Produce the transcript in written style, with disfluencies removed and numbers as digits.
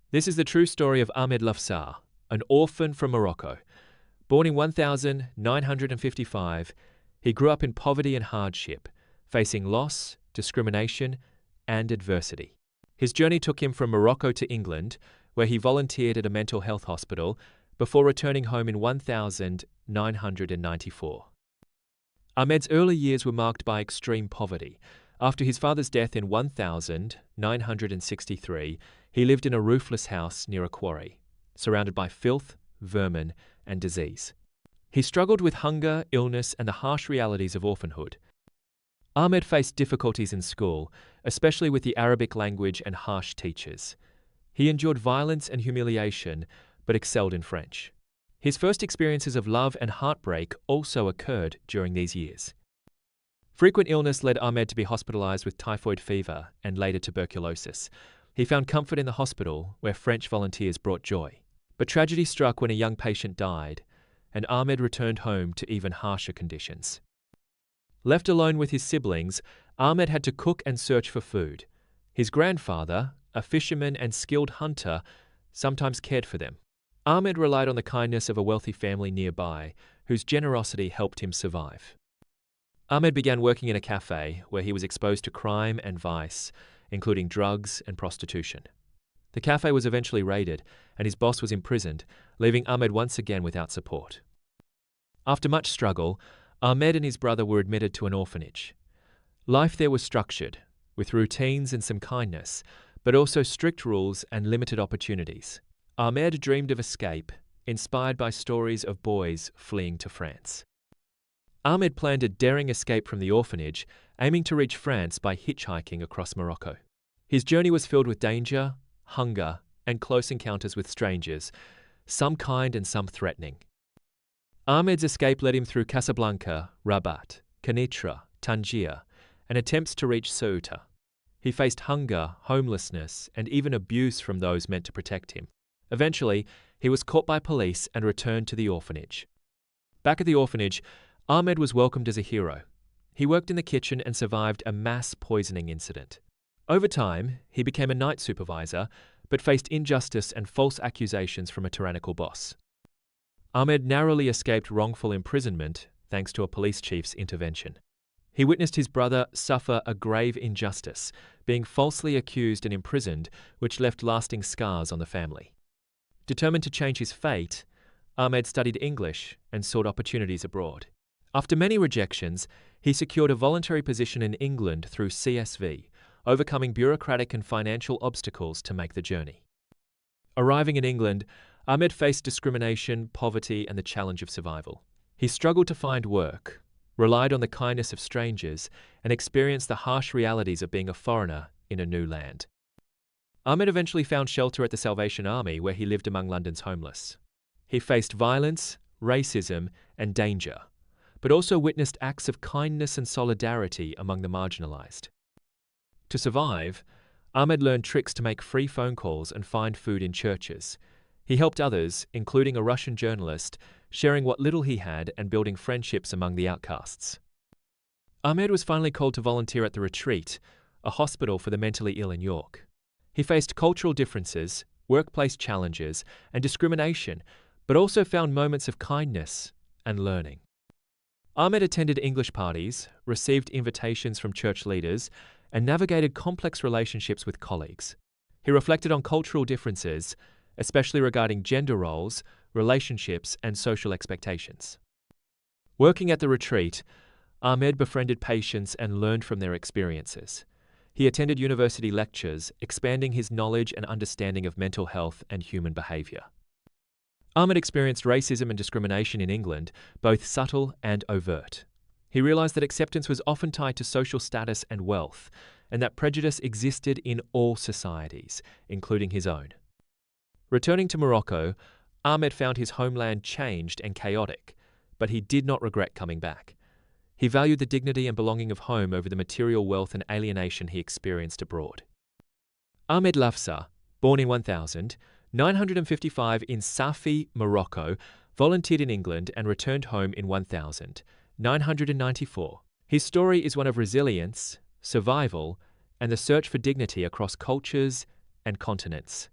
This is the true story of Ahmed Lafsar, an orphan from Morocco. Born in 1955, he grew up in poverty and hardship, facing loss, discrimination, and adversity. His journey took him from Morocco to England, where he volunteered at a mental health hospital before returning home in 1994. Ahmed's early years were marked by extreme poverty. After his father's death in 1963, he lived in a roofless house near a quarry, surrounded by filth, vermin, and disease. He struggled with hunger, illness, and the harsh realities of orphanhood. Ahmed faced difficulties in school, especially with the Arabic language and harsh teachers. He endured violence and humiliation, but excelled in French. His first experiences of love and heartbreak also occurred during these years. Frequent illness led Ahmed to be hospitalized with typhoid fever and later tuberculosis. He found comfort in the hospital, where French volunteers brought joy. But tragedy struck when a young patient died, and Ahmed returned home to even harsher conditions. Left alone with his siblings, Ahmed had to cook and search for food. His grandfather, a fisherman and skilled hunter, sometimes cared for them. Ahmed relied on the kindness of a wealthy family nearby, whose generosity helped him survive. Ahmed began working in a cafe where he was exposed to crime and vice, including drugs and prostitution. The cafe was eventually raided, and his boss was imprisoned, leaving Ahmed once again without support. After much struggle, Ahmed and his brother were admitted to an orphanage. Life there was structured, with routines and some kindness, but also strict rules and limited opportunities. Ahmed dreamed of escape, inspired by stories of boys fleeing to France. Ahmed planned a daring escape from the orphanage, aiming to reach France by hitchhiking across Morocco. His journey was filled with danger, hunger, and close encounters with strangers, some kind and some threatening. Ahmed's escape led him through Casablanca, Rabat, Kenitra, Tangier, and attempts to reach Ceuta. He faced hunger, homelessness, and even abuse from those meant to protect him. Eventually, he was caught by police and returned to the orphanage. Back at the orphanage, Ahmed was welcomed as a hero. He worked in the kitchen and survived a mass poisoning incident. Over time, he became a night supervisor, but faced injustice and false accusations from a tyrannical boss. Ahmed narrowly escaped wrongful imprisonment thanks to a police chief's intervention. He witnessed his brother suffer a grave injustice, being falsely accused and imprisoned, which left lasting scars on the family. Determined to change his fate, Ahmed studied English and sought opportunities abroad. After many rejections, he secured a voluntary position in England through CSV, overcoming bureaucratic and financial obstacles to make the journey. Arriving in England, Ahmed faced discrimination, poverty, and the challenge of survival. He struggled to find work, relied on the kindness of strangers, and experienced the harsh realities of being a foreigner in a new land. Ahmed eventually found shelter at the Salvation Army, where he lived among London's homeless. He faced violence, racism, and danger, but also witnessed acts of kindness and solidarity among the marginalized. To survive, Ahmed learned tricks to make free phone calls and find food in churches. He helped others, including a Russian journalist, sharing what little he had and building friendships among the outcasts. Ahmed was finally called to volunteer at the Retreat, a hospital for the mentally ill in York. He faced cultural differences, workplace challenges, and discrimination, but also found moments of kindness and learning. Ahmed attended English parties, received invitations from church leaders, and navigated complex relationships with colleagues. He reflected on cultural differences, especially regarding gender roles, relationships, and social expectations. Working at the retreat, Ahmed befriended patients and learned from their experiences. He attended university lectures, expanding his knowledge and understanding of mental health and human behavior. Ahmed experienced racism and discrimination in England, both subtle and overt. He realized that acceptance was often tied to social status and wealth, and that prejudice existed in all societies, including his own. Returning to Morocco, Ahmed found his homeland changed and chaotic, but he did not regret coming back. He valued the dignity and belonging of home over the material wealth and alienation he experienced abroad. Ahmed Lafsar, born in 1955 in Safi, Morocco, volunteered in England and returned home in 1994. His story is one of resilience, survival, and the search for dignity across cultures and continents.